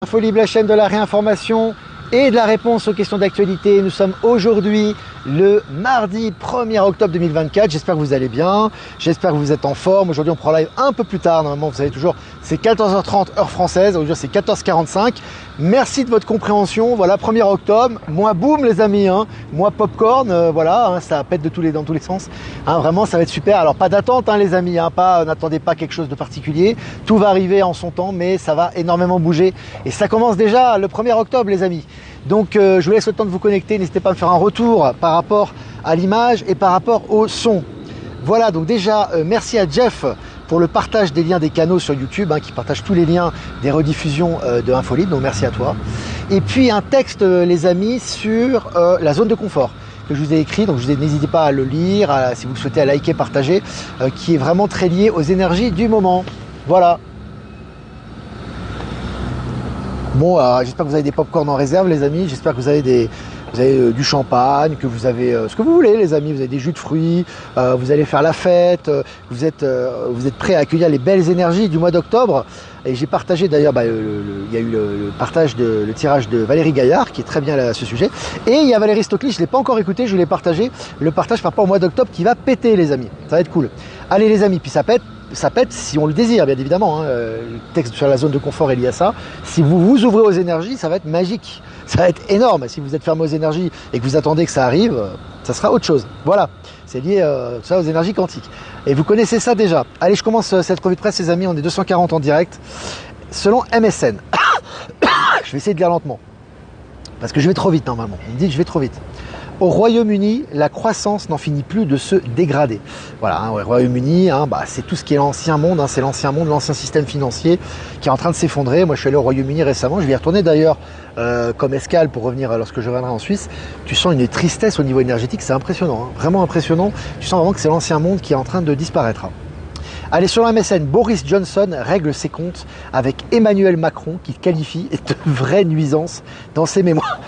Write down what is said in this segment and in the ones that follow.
Infolibre, la chaîne de la réinformation et de la réponse aux questions d'actualité. Nous sommes aujourd'hui le mardi 1er octobre 2024. J'espère que vous allez bien, j'espère que vous êtes en forme. Aujourd'hui on prend live un peu plus tard, normalement vous savez toujours c'est 14h30 heure française, aujourd'hui c'est 14h45. Merci de votre compréhension. Voilà, 1er octobre, moi boum les amis, moi popcorn, voilà, ça pète dans tous les sens. Vraiment ça va être super. Alors pas d'attente les amis, n'attendez pas quelque chose de particulier. Tout va arriver en son temps, mais ça va énormément bouger. Et ça commence déjà le 1er octobre les amis. Donc je vous laisse le temps de vous connecter, n'hésitez pas à me faire un retour par rapport à l'image et par rapport au son. Voilà, donc déjà merci à Jeff pour le partage des liens des canaux sur YouTube, qui partage tous les liens des rediffusions de Infolibre, donc merci à toi. Et puis un texte les amis sur la zone de confort que je vous ai écrit, donc n'hésitez pas à le lire, si vous le souhaitez à liker, partager, qui est vraiment très lié aux énergies du moment. Voilà. Bon, j'espère que vous avez des pop-corn en réserve les amis, j'espère que vous avez du champagne, que vous avez ce que vous voulez les amis, vous avez des jus de fruits, vous allez faire la fête, vous êtes prêts à accueillir les belles énergies du mois d'octobre. Et j'ai partagé d'ailleurs, il y a eu le tirage de Valérie Gaillard qui est très bien à ce sujet. Et il y a Valérie Stockley, je ne l'ai pas encore écouté, je l'ai partagé, le partage par rapport au mois d'octobre qui va péter les amis, ça va être cool. Allez les amis, puis ça pète si on le désire bien évidemment, le texte sur la zone de confort est lié à ça. Si vous vous ouvrez aux énergies, ça va être magique, ça va être énorme. Si vous êtes fermé aux énergies et que vous attendez que ça arrive, ça sera autre chose. Voilà, c'est lié ça aux énergies quantiques. Et vous connaissez ça déjà. Allez, je commence cette revue de presse les amis, on est 240 en direct. Selon MSN, je vais essayer de lire lentement, parce que je vais trop vite normalement, on me dit que je vais trop vite. Au Royaume-Uni, la croissance n'en finit plus de se dégrader. Voilà, au Royaume-Uni, c'est tout ce qui est l'ancien monde, c'est l'ancien monde, l'ancien système financier qui est en train de s'effondrer. Moi, je suis allé au Royaume-Uni récemment, je vais y retourner d'ailleurs comme escale pour revenir lorsque je reviendrai en Suisse. Tu sens une tristesse au niveau énergétique, c'est impressionnant, vraiment impressionnant. Tu sens vraiment que c'est l'ancien monde qui est en train de disparaître. Allez, sur la MSN, Boris Johnson règle ses comptes avec Emmanuel Macron qui qualifie de vraie nuisance dans ses mémoires.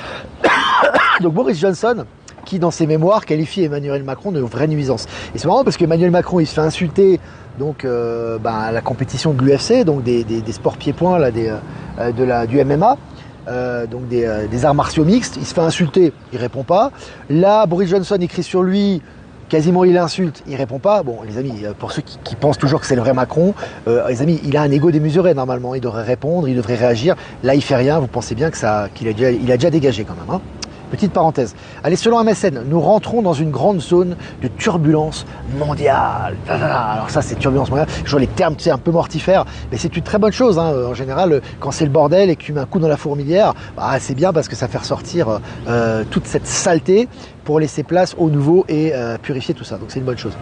Donc Boris Johnson qui dans ses mémoires qualifie Emmanuel Macron de vraie nuisance. Et c'est marrant parce qu'Emmanuel Macron il se fait insulter donc à la compétition de l'UFC, donc des sports pieds-points là, du MMA, donc des arts martiaux mixtes, il se fait insulter, il répond pas. Là Boris Johnson écrit sur lui, quasiment il insulte, il répond pas. Bon les amis, pour ceux qui pensent toujours que c'est le vrai Macron, les amis, il a un ego démesuré normalement, il devrait répondre, il devrait réagir. Là il fait rien, vous pensez bien que qu'il a déjà dégagé quand même. Petite parenthèse. Allez, selon MSN, nous rentrons dans une grande zone de turbulence mondiale. Alors ça, c'est turbulence mondiale. Je vois les termes, un peu mortifères, mais c'est une très bonne chose. En général, quand c'est le bordel et que tu mets un coup dans la fourmilière, c'est bien parce que ça fait ressortir toute cette saleté pour laisser place au nouveau et purifier tout ça. Donc c'est une bonne chose.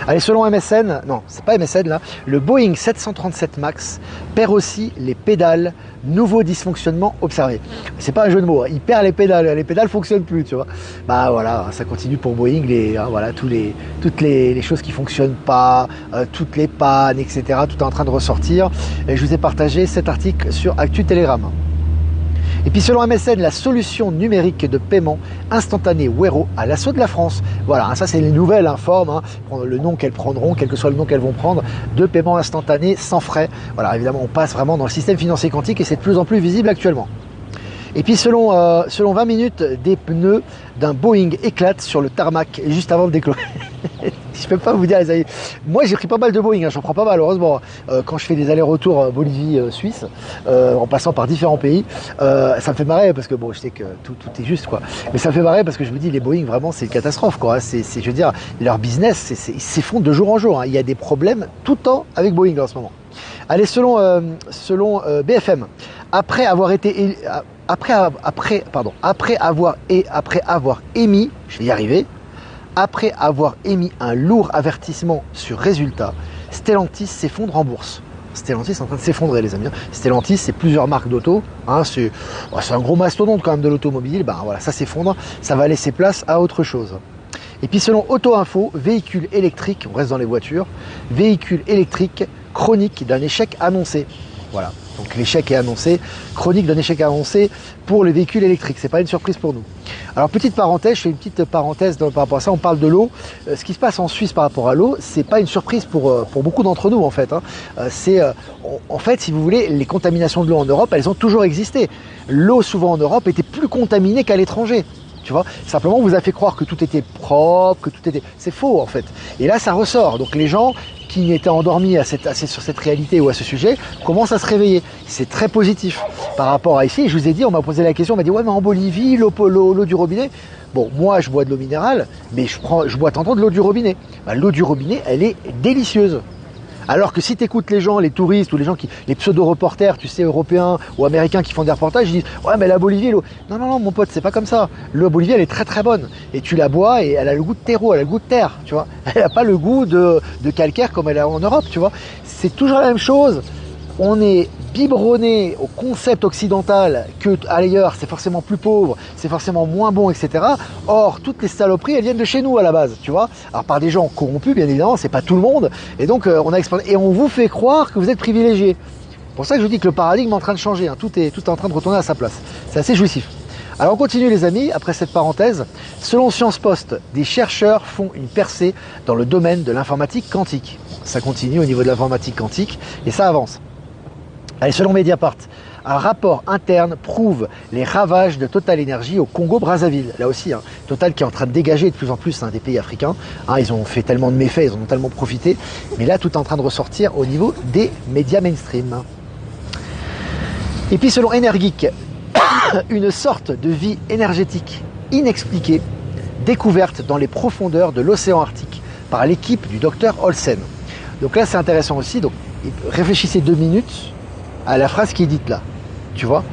Allez, selon MSN, non, c'est pas MSN là, le Boeing 737 MAX perd aussi les pédales, nouveau dysfonctionnement observé. C'est pas un jeu de mots, il perd les pédales fonctionnent plus, tu vois. Voilà, ça continue pour Boeing, toutes les choses qui fonctionnent pas, toutes les pannes, etc. Tout est en train de ressortir. Et je vous ai partagé cet article sur Actu Telegram. Et puis selon MSN, la solution numérique de paiement instantané Wero à l'assaut de la France. Voilà, ça c'est les nouvelles formes, le nom qu'elles prendront, quel que soit le nom qu'elles vont prendre, de paiement instantané sans frais. Voilà, évidemment on passe vraiment dans le système financier quantique et c'est de plus en plus visible actuellement. Et puis selon 20 minutes, des pneus d'un Boeing éclatent sur le tarmac juste avant de décoller. Je peux pas vous dire les amis. Moi j'ai pris pas mal de Boeing, j'en prends pas mal heureusement. Quand je fais des allers-retours Bolivie-Suisse, en passant par différents pays, ça me fait marrer parce que bon je sais que tout est juste quoi. Mais ça me fait marrer parce que je me dis les Boeing vraiment c'est une catastrophe quoi. Je veux dire, leur business ils s'effondrent de jour en jour. Il y a des problèmes tout le temps avec Boeing en ce moment. Allez, selon BFM, après avoir émis, je vais y arriver, après avoir émis un lourd avertissement sur résultat, Stellantis s'effondre en bourse. Stellantis est en train de s'effondrer les amis. Stellantis c'est plusieurs marques d'auto, c'est un gros mastodonte quand même de l'automobile, voilà, ça s'effondre, ça va laisser place à autre chose. Et puis selon Auto Info, véhicule électrique, on reste dans les voitures, véhicule électrique chronique d'un échec annoncé. Voilà. Donc l'échec est annoncé, chronique d'un échec annoncé pour les véhicules électriques. C'est pas une surprise pour nous. Alors petite parenthèse, je fais une petite parenthèse par rapport à ça, on parle de l'eau. Ce qui se passe en Suisse par rapport à l'eau, c'est pas une surprise pour beaucoup d'entre nous en fait. En fait, si vous voulez, les contaminations de l'eau en Europe, elles ont toujours existé. L'eau souvent en Europe était plus contaminée qu'à l'étranger. Tu vois, simplement on vous a fait croire que tout était propre, que tout était... C'est faux en fait. Et là ça ressort. Donc les gens qui étaient endormis sur cette réalité ou à ce sujet commencent à se réveiller. C'est très positif par rapport à ici. Je vous ai dit, on m'a posé la question, on m'a dit ouais mais en Bolivie, l'eau du robinet. Bon, moi je bois de l'eau minérale, mais je bois tant de l'eau du robinet. L'eau du robinet, elle est délicieuse. Alors que si tu écoutes les gens, les touristes ou les gens les pseudo-reporters, tu sais, européens ou américains qui font des reportages, ils disent ouais mais la Bolivie, l'eau. Non mon pote, c'est pas comme ça. L'eau Bolivie, elle est très très bonne. Et tu la bois et elle a le goût de terreau, elle a le goût de terre, tu vois. Elle n'a pas le goût de calcaire comme elle a en Europe, tu vois. C'est toujours la même chose. On est biberonné au concept occidental que ailleurs c'est forcément plus pauvre, c'est forcément moins bon, etc. Or, toutes les saloperies, elles viennent de chez nous à la base, tu vois. Alors par des gens corrompus, bien évidemment, c'est pas tout le monde. Et donc, on vous fait croire que vous êtes privilégié. C'est pour ça que je vous dis que le paradigme est en train de changer, hein. Tout est en train de retourner à sa place. C'est assez jouissif. Alors on continue les amis, après cette parenthèse. Selon Sciences Post, des chercheurs font une percée dans le domaine de l'informatique quantique. Ça continue au niveau de l'informatique quantique et ça avance. Allez, selon Mediapart, un rapport interne prouve les ravages de Total Energy au Congo-Brazzaville. Là aussi, Total qui est en train de dégager de plus en plus des pays africains. Ils ont fait tellement de méfaits, ils en ont tellement profité. Mais là, tout est en train de ressortir au niveau des médias mainstream. Et puis, selon Energeek, une sorte de vie énergétique inexpliquée découverte dans les profondeurs de l'océan Arctique par l'équipe du docteur Olsen. Donc là, c'est intéressant aussi. Donc, réfléchissez 2 minutes à la phrase qui est dite là, tu vois,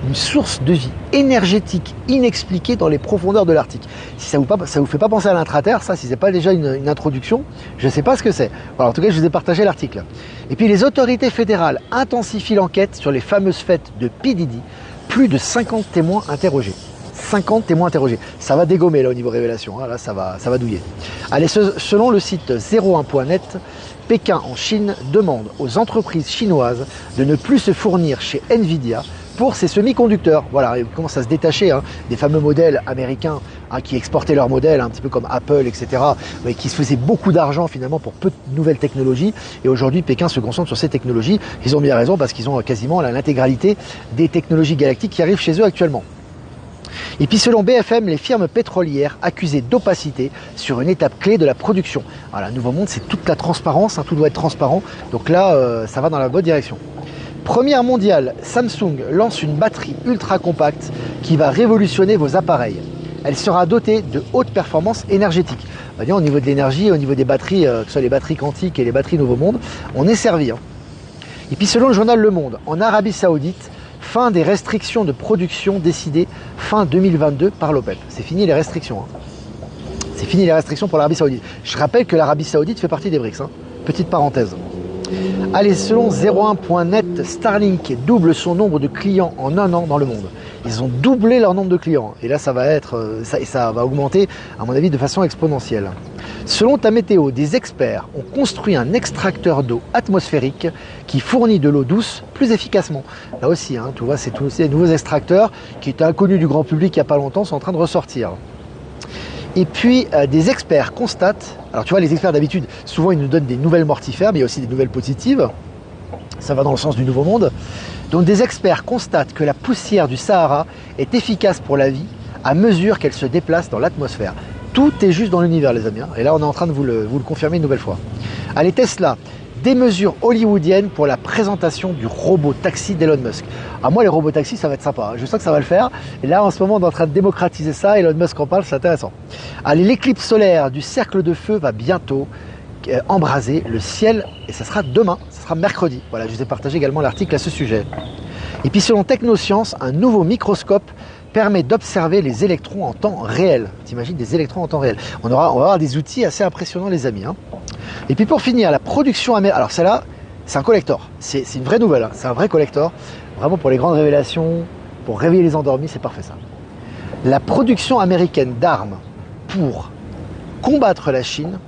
une source de vie énergétique inexpliquée dans les profondeurs de l'Arctique. Si ça vous fait pas penser à l'intraterre, ça, si c'est pas déjà une introduction, je ne sais pas ce que c'est. Voilà, en tout cas, je vous ai partagé l'article. Et puis les autorités fédérales intensifient l'enquête sur les fameuses fêtes de P. Diddy. Plus de 50 témoins interrogés. 50 témoins interrogés. Ça va dégommer là au niveau révélation, là ça va douiller. Allez, selon le site 01.net, Pékin en Chine demande aux entreprises chinoises de ne plus se fournir chez Nvidia pour ses semi-conducteurs. Voilà, ils commencent à se détacher des fameux modèles américains qui exportaient leurs modèles, un petit peu comme Apple, etc., mais qui se faisaient beaucoup d'argent finalement pour peu de nouvelles technologies. Et aujourd'hui, Pékin se concentre sur ces technologies. Ils ont bien raison parce qu'ils ont quasiment l'intégralité des technologies galactiques qui arrivent chez eux actuellement. Et puis selon BFM, les firmes pétrolières accusées d'opacité sur une étape clé de la production. Alors, le nouveau monde, c'est toute la transparence, tout doit être transparent. Donc là, ça va dans la bonne direction. Première mondiale, Samsung lance une batterie ultra compacte qui va révolutionner vos appareils. Elle sera dotée de haute performance énergétique. Au niveau de l'énergie, au niveau des batteries, que ce soit les batteries quantiques et les batteries Nouveau Monde, on est servi. Et puis selon le journal Le Monde, en Arabie Saoudite, fin des restrictions de production décidées fin 2022 par l'OPEP. C'est fini les restrictions. C'est fini les restrictions pour l'Arabie Saoudite. Je rappelle que l'Arabie Saoudite fait partie des BRICS. Petite parenthèse. Allez, selon 01.net, Starlink double son nombre de clients en 1 an dans le monde. Ils ont doublé leur nombre de clients. Et là, ça va augmenter, à mon avis, de façon exponentielle. Selon ta météo, des experts ont construit un extracteur d'eau atmosphérique qui fournit de l'eau douce plus efficacement. Là aussi, tu vois, c'est tous ces nouveaux extracteurs qui étaient inconnus du grand public il n'y a pas longtemps, sont en train de ressortir. Et puis, des experts constatent, alors tu vois, les experts d'habitude, souvent ils nous donnent des nouvelles mortifères, mais il y a aussi des nouvelles positives. Ça va dans le sens du nouveau monde. Donc des experts constatent que la poussière du Sahara est efficace pour la vie à mesure qu'elle se déplace dans l'atmosphère. Tout est juste dans l'univers, les amis. Et là, on est en train de vous le confirmer une nouvelle fois. Allez, Tesla, des mesures hollywoodiennes pour la présentation du robot taxi d'Elon Musk. Ah, moi, les robots taxis, ça va être sympa. Je sens que ça va le faire. Et là, en ce moment, on est en train de démocratiser ça. Elon Musk en parle, c'est intéressant. Allez, l'éclipse solaire du cercle de feu va bientôt embraser le ciel. Et ça sera demain, ça sera mercredi. Voilà, je vous ai partagé également l'article à ce sujet. Et puis, selon Technosciences, un nouveau microscope permet d'observer les électrons en temps réel. T'imagines des électrons en temps réel. On va avoir des outils assez impressionnants, les amis. Et puis pour finir, la production américaine. Alors celle-là, c'est un collector. C'est une vraie nouvelle. C'est un vrai collector. Vraiment pour les grandes révélations, pour réveiller les endormis, c'est parfait ça. La production américaine d'armes pour combattre la Chine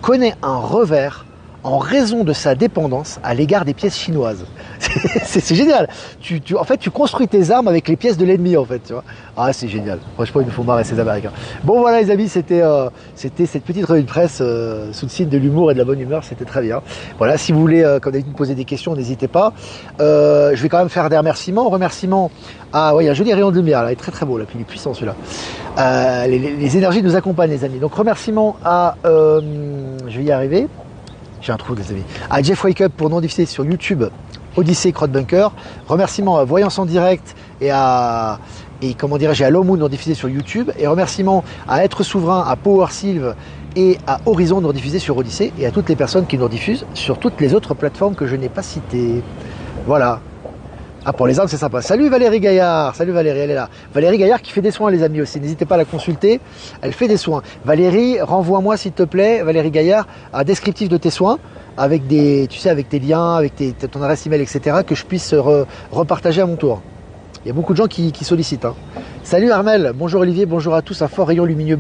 connaît un revers en raison de sa dépendance à l'égard des pièces chinoises. C'est génial. En fait, tu construis tes armes avec les pièces de l'ennemi, en fait, tu vois. Ah, c'est génial. Franchement, il nous faut marrer ces Américains. Bon, voilà, les amis, c'était cette petite revue de presse sous le signe de l'humour et de la bonne humeur. C'était très bien. Voilà, si vous voulez, comme d'habitude, me poser des questions, n'hésitez pas. Je vais quand même faire des remerciements. Remerciements à, ouais, il y a un joli rayon de lumière, là. Il est très très beau, là. Puis il est puissant, celui-là. Les énergies nous accompagnent, les amis. Donc, remerciements à, je vais y arriver. J'ai un trou, les amis. À Jeff Wake Up pour non diffuser sur YouTube, Odyssey, Crowd Bunker. Remerciements à Voyance en direct et à Low Moon non diffusé sur YouTube. Et remerciements à Être Souverain, à Power Sylve et à Horizon non diffusé sur Odyssey et à toutes les personnes qui nous diffusent sur toutes les autres plateformes que je n'ai pas citées. Voilà. Ah, pour les armes, c'est sympa. Salut Valérie Gaillard. Salut Valérie, elle est là. Valérie Gaillard qui fait des soins, les amis, aussi. N'hésitez pas à la consulter. Elle fait des soins. Valérie, renvoie-moi, s'il te plaît, Valérie Gaillard, un descriptif de tes soins avec tu sais, avec tes liens, avec ton adresse email, etc., que je puisse repartager à mon tour. Il y a beaucoup de gens qui sollicitent. Hein. Salut Armel. Bonjour Olivier. Bonjour à tous. Un fort rayon lumineux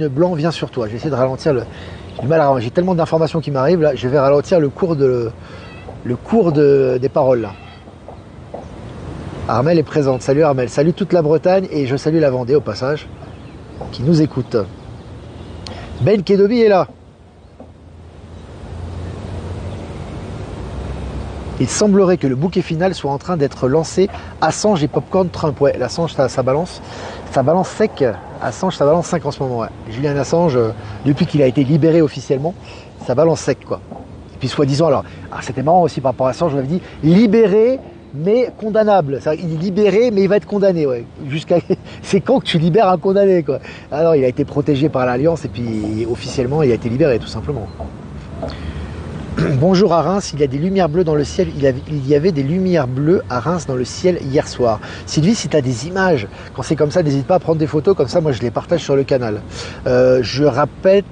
blanc vient sur toi. Je vais essayer de ralentir j'ai du mal à ralentir. J'ai tellement d'informations qui m'arrivent là. Je vais ralentir le cours des paroles là. Armel est présente. Salut Armel. Salut toute la Bretagne et je salue la Vendée au passage qui nous écoute. Ben Kedobi est là. Il semblerait que le bouquet final soit en train d'être lancé. Assange et Popcorn Trump. Ouais, l'Assange ça balance sec. Assange ça balance 5 en ce moment. Ouais. Julian Assange depuis qu'il a été libéré officiellement, ça balance sec quoi. Puis soi-disant, alors c'était marrant aussi par rapport à ça, je vous l'avais dit, libéré mais condamnable. Il est libéré mais il va être condamné. Ouais. C'est quand que tu libères un condamné quoi. Alors il a été protégé par l'Alliance et puis officiellement il a été libéré tout simplement. Bonjour à Reims, il y a des lumières bleues dans le ciel. Il y avait des lumières bleues à Reims dans le ciel hier soir. Sylvie, si tu as des images, quand c'est comme ça, n'hésite pas à prendre des photos, comme ça moi je les partage sur le canal. Je rappelle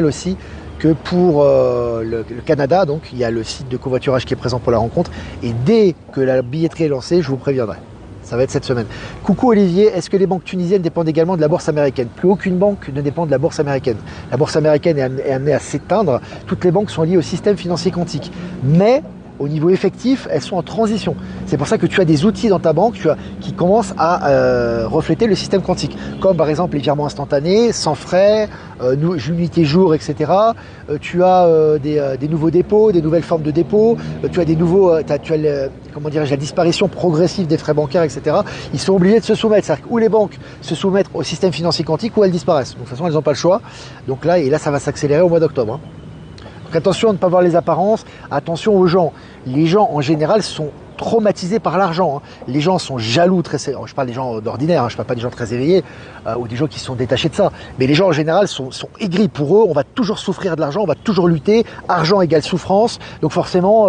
aussi que pour le Canada, donc il y a le site de covoiturage qui est présent pour la rencontre. Et dès que la billetterie est lancée, je vous préviendrai. Ça va être cette semaine. Coucou Olivier, est-ce que les banques tunisiennes dépendent également de la bourse américaine? Plus aucune banque ne dépend de la bourse américaine. La bourse américaine est amenée à s'éteindre. Toutes les banques sont liées au système financier quantique. Mais au niveau effectif, elles sont en transition. C'est pour ça que tu as des outils dans ta banque qui commencent à refléter le système quantique. Comme par exemple les virements instantanés, sans frais, unité jour, etc. Tu as des nouveaux dépôts, des nouvelles formes de dépôts. Tu as des nouveaux, la disparition progressive des frais bancaires, etc. Ils sont obligés de se soumettre. C'est-à-dire que ou les banques se soumettent au système financier quantique ou elles disparaissent. Donc de toute façon, elles n'ont pas le choix. Donc là, ça va s'accélérer au mois d'octobre. Hein. Donc attention à ne pas voir les apparences, attention aux gens. Les gens en général sont traumatisés par l'argent. Hein. Les gens sont jaloux, je parle des gens d'ordinaire, hein, je parle pas des gens très éveillés ou des gens qui sont détachés de ça. Mais les gens en général sont aigris pour eux, on va toujours souffrir de l'argent, on va toujours lutter, argent égale souffrance. Donc forcément,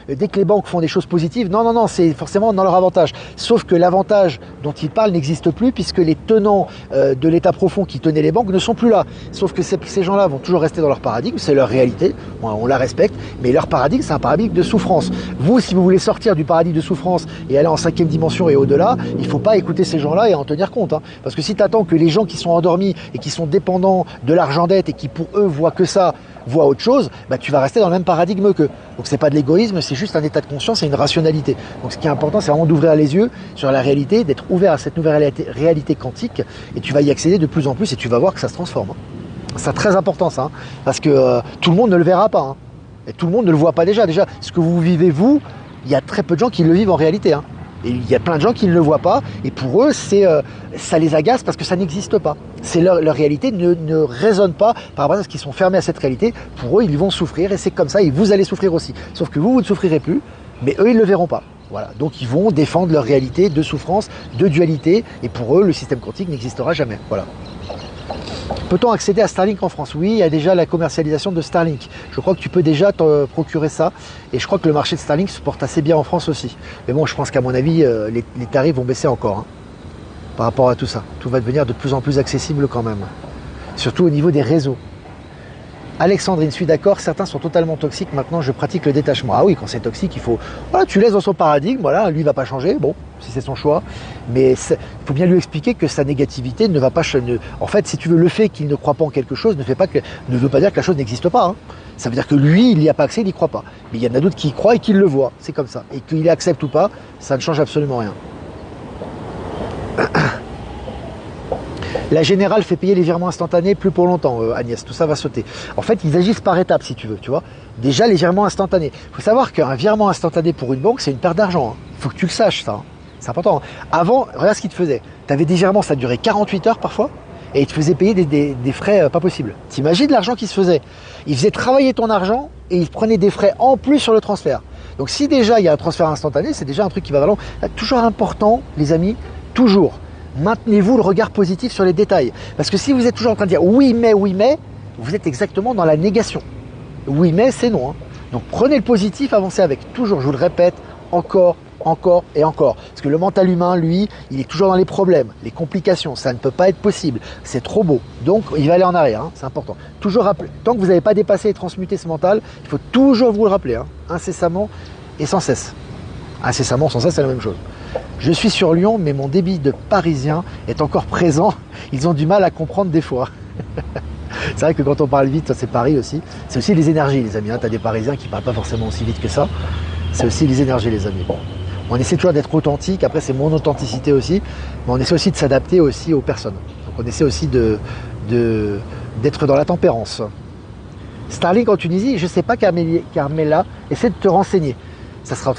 dès que les banques font des choses positives, non, c'est forcément dans leur avantage. Sauf que l'avantage dont ils parlent n'existe plus puisque les tenants de l'état profond qui tenaient les banques ne sont plus là. Sauf que ces gens-là vont toujours rester dans leur paradigme, c'est leur réalité, on la respecte, mais leur paradigme, c'est un paradigme de souffrance. Vous, si vous voulez sortir du paradigme de souffrance et aller en 5e dimension et au-delà, il ne faut pas écouter ces gens-là et en tenir compte. Hein. Parce que si tu attends que les gens qui sont endormis et qui sont dépendants de l'argent dette et qui pour eux voient que ça, voient autre chose, bah, tu vas rester dans le même paradigme qu'eux. Donc c'est pas de l'égoïsme, c'est juste un état de conscience et une rationalité. Donc ce qui est important, c'est vraiment d'ouvrir les yeux sur la réalité, d'être ouvert à cette nouvelle réalité quantique et tu vas y accéder de plus en plus et tu vas voir que ça se transforme. Hein. C'est très important ça, hein, parce que tout le monde ne le verra pas. Hein. Et tout le monde ne le voit pas déjà. Déjà, ce que vous vivez, vous, il y a très peu de gens qui le vivent en réalité. Hein. Et il y a plein de gens qui ne le voient pas. Et pour eux, ça les agace parce que ça n'existe pas. Leur réalité ne résonne pas par rapport à ce qu'ils sont fermés à cette réalité. Pour eux, ils vont souffrir et c'est comme ça. Et vous allez souffrir aussi. Sauf que vous ne souffrirez plus. Mais eux, ils ne le verront pas. Voilà. Donc, ils vont défendre leur réalité de souffrance, de dualité. Et pour eux, le système quantique n'existera jamais. Voilà. Peut-on accéder à Starlink en France? Oui, il y a déjà la commercialisation de Starlink. Je crois que tu peux déjà te procurer ça. Et je crois que le marché de Starlink se porte assez bien en France aussi. Mais bon, je pense qu'à mon avis, les tarifs vont baisser encore. Hein, par rapport à tout ça. Tout va devenir de plus en plus accessible quand même. Surtout au niveau des réseaux. Alexandrine, je suis d'accord, certains sont totalement toxiques, maintenant je pratique le détachement. Ah oui, quand c'est toxique, il faut... Voilà, tu laisses dans son paradigme, voilà, lui il va pas changer, bon, si c'est son choix. Mais il faut bien lui expliquer que sa négativité ne va pas... En fait, si tu veux, le fait qu'il ne croit pas en quelque chose ne veut pas dire que la chose n'existe pas. Hein. Ça veut dire que lui, il n'y a pas accès, il n'y croit pas. Mais il y en a d'autres qui y croient et qui le voient. C'est comme ça. Et qu'il accepte ou pas, ça ne change absolument rien. La générale fait payer les virements instantanés plus pour longtemps, Agnès. Tout ça va sauter. En fait, ils agissent par étapes, si tu veux. Tu vois. Déjà, les virements instantanés. Il faut savoir qu'un virement instantané pour une banque, c'est une perte d'argent. Il faut que tu le saches, ça. C'est important. Avant, regarde ce qu'ils te faisaient. Tu avais des virements, ça durait 48 heures parfois. Et ils te faisaient payer des frais pas possibles. T'imagines l'argent qui se faisait. Ils faisaient travailler ton argent et ils prenaient des frais en plus sur le transfert. Donc si déjà il y a un transfert instantané, c'est déjà un truc qui va valoir. Toujours important, les amis, toujours. Maintenez-vous le regard positif sur les détails. Parce que si vous êtes toujours en train de dire oui mais, vous êtes exactement dans la négation. Oui mais c'est non. Hein. Donc prenez le positif, avancez avec. Toujours, je vous le répète, encore et encore. Parce que le mental humain, lui, il est toujours dans les problèmes, les complications. Ça ne peut pas être possible. C'est trop beau. Donc, il va aller en arrière. Hein, c'est important. Toujours rappeler. Tant que vous n'avez pas dépassé et transmuté ce mental, il faut toujours vous le rappeler. Hein, incessamment et sans cesse. Incessamment, sans cesse, c'est la même chose. Je suis sur Lyon, mais mon débit de parisien est encore présent. Ils ont du mal à comprendre des fois. C'est vrai que quand on parle vite, c'est Paris aussi. C'est aussi les énergies, les amis. Hein. Tu as des Parisiens qui ne parlent pas forcément aussi vite que ça. C'est aussi les énergies, les amis. On essaie toujours d'être authentique, après c'est mon authenticité aussi, mais on essaie aussi de s'adapter aussi aux personnes. Donc on essaie aussi d'être dans la tempérance. Starlink en Tunisie, je ne sais pas Carmela, essaie de te renseigner. Ça sera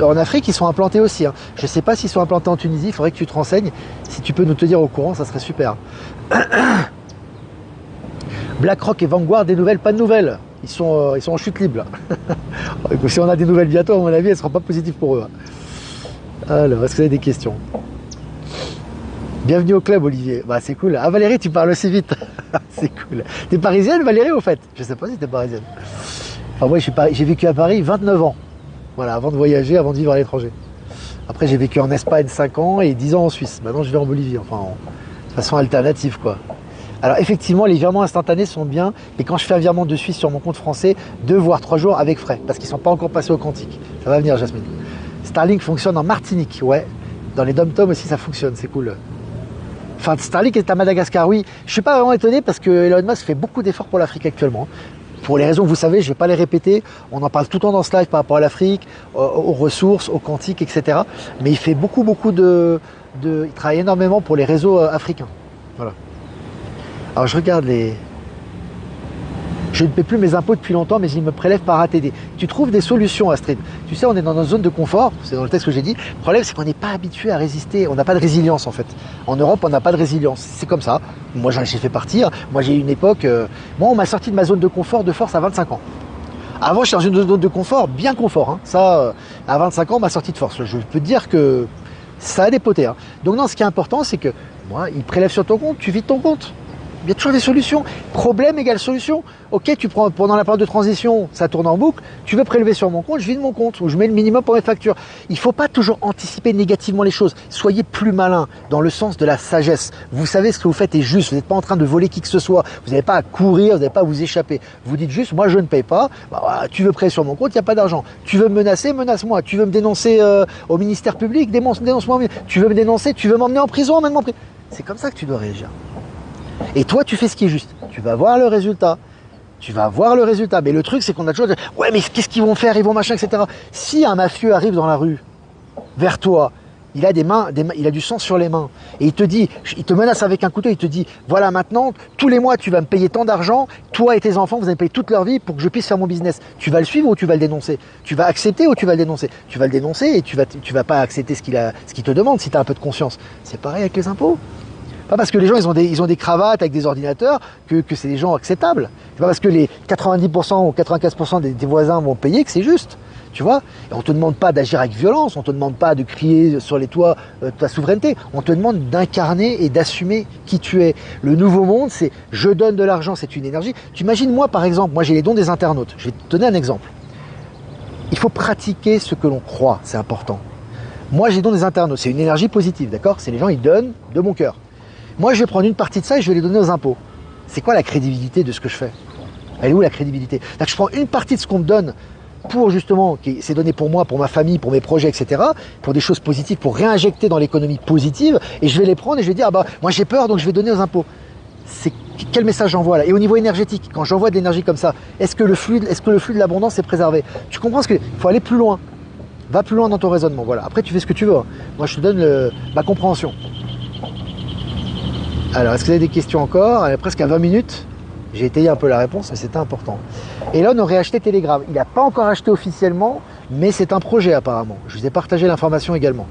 en Afrique, ils sont implantés aussi. Hein. Je ne sais pas s'ils sont implantés en Tunisie, il faudrait que tu te renseignes. Si tu peux nous tenir au courant, ça serait super. BlackRock et Vanguard, des nouvelles, pas de nouvelles. Ils sont en chute libre. Si on a des nouvelles bientôt, à mon avis, elles ne seront pas positives pour eux. Alors, est-ce que vous avez des questions? Bienvenue au club, Olivier. Bah, c'est cool. Ah, Valérie, tu parles aussi vite. C'est cool. T'es parisienne, Valérie, au fait? Je sais pas si t'es parisienne. Enfin, moi, j'ai vécu à Paris 29 ans. Voilà, avant de voyager, avant de vivre à l'étranger. Après, j'ai vécu en Espagne 5 ans et 10 ans en Suisse. Maintenant, je vais en Bolivie. Enfin, de façon alternative, quoi. Alors, effectivement, les virements instantanés sont bien. Mais quand je fais un virement de Suisse sur mon compte français, 2 voire 3 jours avec frais. Parce qu'ils ne sont pas encore passés au quantique. Ça va venir, Jasmine. Starlink fonctionne en Martinique, ouais. Dans les dom-toms aussi, ça fonctionne, c'est cool. Enfin, Starlink est à Madagascar, oui. Je ne suis pas vraiment étonné parce que Elon Musk fait beaucoup d'efforts pour l'Afrique actuellement. Pour les raisons que vous savez, je ne vais pas les répéter. On en parle tout le temps dans ce live par rapport à l'Afrique, aux ressources, au quantique, etc. Mais il fait beaucoup il travaille énormément pour les réseaux africains. Voilà. Alors, je regarde les... Je ne paie plus mes impôts depuis longtemps, mais ils me prélèvent par ATD. Tu trouves des solutions, Astrid. Tu sais, on est dans une zone de confort, c'est dans le texte que j'ai dit. Le problème, c'est qu'on n'est pas habitué à résister. On n'a pas de résilience, en fait. En Europe, on n'a pas de résilience. C'est comme ça. Moi, j'ai fait partir. Moi, j'ai eu une époque... Moi, on m'a sorti de ma zone de confort de force à 25 ans. Avant, j'étais dans une zone de confort, bien confort. Hein. Ça, à 25 ans, on m'a sorti de force. Je peux te dire que ça a dépoté. Hein. Donc, non, ce qui est important, c'est que, moi, ils prélèvent sur ton compte, tu vides ton compte. Il y a toujours des solutions. Problème égale solution. Ok, tu prends pendant la période de transition, ça tourne en boucle. Tu veux prélever sur mon compte, je vide mon compte ou je mets le minimum pour mes factures. Il ne faut pas toujours anticiper négativement les choses. Soyez plus malin dans le sens de la sagesse. Vous savez ce que vous faites est juste. Vous n'êtes pas en train de voler qui que ce soit. Vous n'avez pas à courir, vous n'avez pas à vous échapper. Vous dites juste, moi je ne paye pas. Bah, tu veux prélever sur mon compte, il n'y a pas d'argent. Tu veux me menacer, menace-moi. Tu veux me dénoncer au ministère public, dénonce-moi. Tu veux me dénoncer, tu veux m'emmener en prison, emmène-moi en prison. C'est comme ça que tu dois réagir. Et toi, tu fais ce qui est juste. Tu vas voir le résultat. Tu vas voir le résultat. Mais le truc, c'est qu'on a toujours dit, ouais, mais qu'est-ce qu'ils vont faire? Ils vont machin, etc. Si un mafieux arrive dans la rue, vers toi, il a des mains, il a du sang sur les mains. Et il te menace avec un couteau, il te dit, voilà, maintenant, tous les mois, tu vas me payer tant d'argent. Toi et tes enfants, vous allez payer toute leur vie pour que je puisse faire mon business. Tu vas le suivre ou tu vas le dénoncer? Tu vas accepter ou tu vas le dénoncer? Tu vas le dénoncer et tu vas pas accepter ce qu'il te demande si tu as un peu de conscience. C'est pareil avec les impôts. Pas parce que les gens ils ont des cravates avec des ordinateurs que c'est des gens acceptables. C'est pas parce que les 90% ou 95% des voisins vont payer que c'est juste. Tu vois? Et on te demande pas d'agir avec violence, on te demande pas de crier sur les toits ta souveraineté. On te demande d'incarner et d'assumer qui tu es. Le nouveau monde, c'est je donne de l'argent, c'est une énergie. Tu imagines moi par exemple, moi j'ai les dons des internautes. Je vais te donner un exemple. Il faut pratiquer ce que l'on croit, c'est important. Moi j'ai les dons des internautes, c'est une énergie positive, d'accord? C'est les gens ils donnent de bon cœur. Moi, je vais prendre une partie de ça et je vais les donner aux impôts. C'est quoi la crédibilité de ce que je fais? Elle est où la crédibilité? Je prends une partie de ce qu'on me donne pour justement, c'est donné pour moi, pour ma famille, pour mes projets, etc., pour des choses positives, pour réinjecter dans l'économie positive, et je vais les prendre et je vais dire, ah bah, moi j'ai peur, donc je vais donner aux impôts. C'est quel message j'envoie là? Et au niveau énergétique, quand j'envoie de l'énergie comme ça, est-ce que le flux de l'abondance est préservé? Tu comprends qu'il faut aller plus loin. Va plus loin dans ton raisonnement. Voilà. Après, tu fais ce que tu veux. Moi, je te donne ma compréhension. Alors, est-ce que vous avez des questions encore? Elle est presque à 20 minutes. J'ai étayé un peu la réponse, mais c'était important. Elon aurait acheté Telegram. Il n'a pas encore acheté officiellement, mais c'est un projet apparemment. Je vous ai partagé l'information également,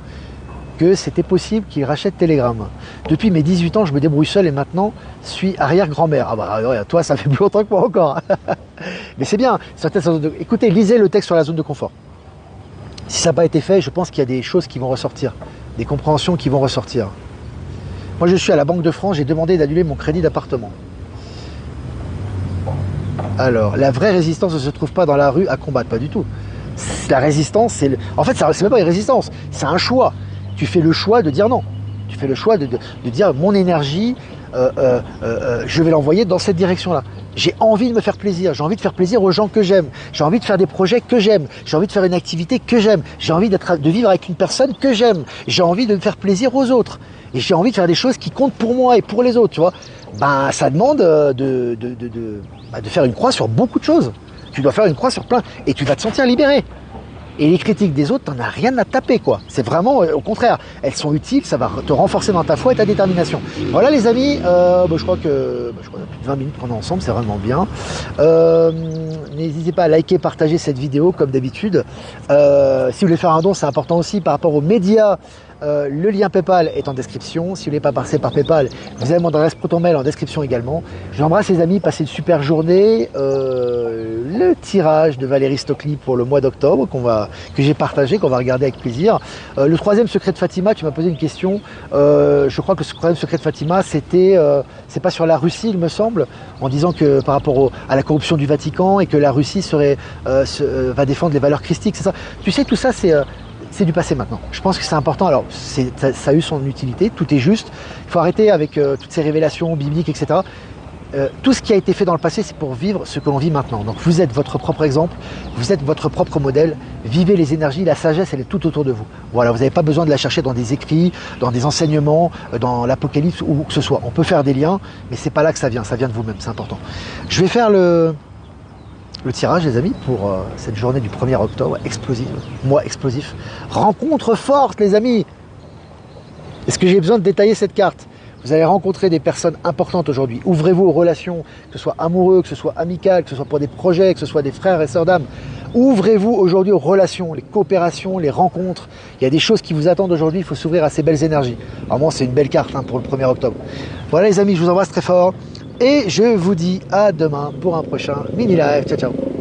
que c'était possible qu'il rachète Telegram. Depuis mes 18 ans, je me débrouille seul et maintenant, je suis arrière-grand-mère. Ah bah, ouais, toi, ça fait plus longtemps que moi encore. Mais c'est bien. Écoutez, lisez le texte sur la zone de confort. Si ça n'a pas été fait, je pense qu'il y a des choses qui vont ressortir, des compréhensions qui vont ressortir. Moi, je suis à la Banque de France, j'ai demandé d'annuler mon crédit d'appartement. Alors, la vraie résistance ne se trouve pas dans la rue à combattre, pas du tout. La résistance, en fait, c'est même pas une résistance, c'est un choix. Tu fais le choix de dire non. Tu fais le choix de dire mon énergie, je vais l'envoyer dans cette direction-là. J'ai envie de me faire plaisir, j'ai envie de faire plaisir aux gens que j'aime, j'ai envie de faire des projets que j'aime, j'ai envie de faire une activité que j'aime, j'ai envie de vivre avec une personne que j'aime, j'ai envie de me faire plaisir aux autres. Et j'ai envie de faire des choses qui comptent pour moi et pour les autres, tu vois. Ben, ça demande de faire une croix sur beaucoup de choses. Tu dois faire une croix sur plein et tu vas te sentir libéré. Et les critiques des autres, t'en as rien à taper, quoi. C'est vraiment, au contraire, elles sont utiles, ça va te renforcer dans ta foi et ta détermination. Voilà les amis, je crois que plus de 20 minutes qu'on est ensemble, c'est vraiment bien. N'hésitez pas à liker, partager cette vidéo comme d'habitude. Si vous voulez faire un don, c'est important aussi par rapport aux médias. Le lien PayPal est en description. Si vous voulez pas passer par PayPal, vous avez mon adresse ProtonMail en description également. Je vous embrasse les amis, passez une super journée. Le tirage de Valérie Stockley pour le mois d'octobre que j'ai partagé, qu'on va regarder avec plaisir. Le troisième secret de Fatima, tu m'as posé une question. Je crois que le troisième secret de Fatima, c'est pas sur la Russie, il me semble, en disant que par rapport à la corruption du Vatican et que la Russie va défendre les valeurs christiques, c'est ça. Tu sais, tout ça, c'est du passé maintenant. Je pense que c'est important. Alors, ça a eu son utilité, tout est juste. Il faut arrêter avec toutes ces révélations bibliques, etc. Tout ce qui a été fait dans le passé, c'est pour vivre ce que l'on vit maintenant. Donc, vous êtes votre propre exemple, vous êtes votre propre modèle. Vivez les énergies, la sagesse, elle est tout autour de vous. Voilà, vous n'avez pas besoin de la chercher dans des écrits, dans des enseignements, dans l'Apocalypse ou où que ce soit. On peut faire des liens, mais c'est pas là que ça vient de vous-même, c'est important. Je vais faire le tirage les amis pour cette journée du 1er octobre, explosive, mois explosif. Rencontre forte les amis. Est-ce que j'ai besoin de détailler cette carte? Vous allez rencontrer des personnes importantes aujourd'hui. Ouvrez-vous aux relations, que ce soit amoureux, que ce soit amical, que ce soit pour des projets, que ce soit des frères et sœurs d'âme. Ouvrez-vous aujourd'hui aux relations, les coopérations, les rencontres. Il y a des choses qui vous attendent aujourd'hui, il faut s'ouvrir à ces belles énergies. Vraiment, c'est une belle carte pour le 1er octobre. Voilà les amis, je vous embrasse très fort. Et je vous dis à demain pour un prochain mini live. Ciao, ciao.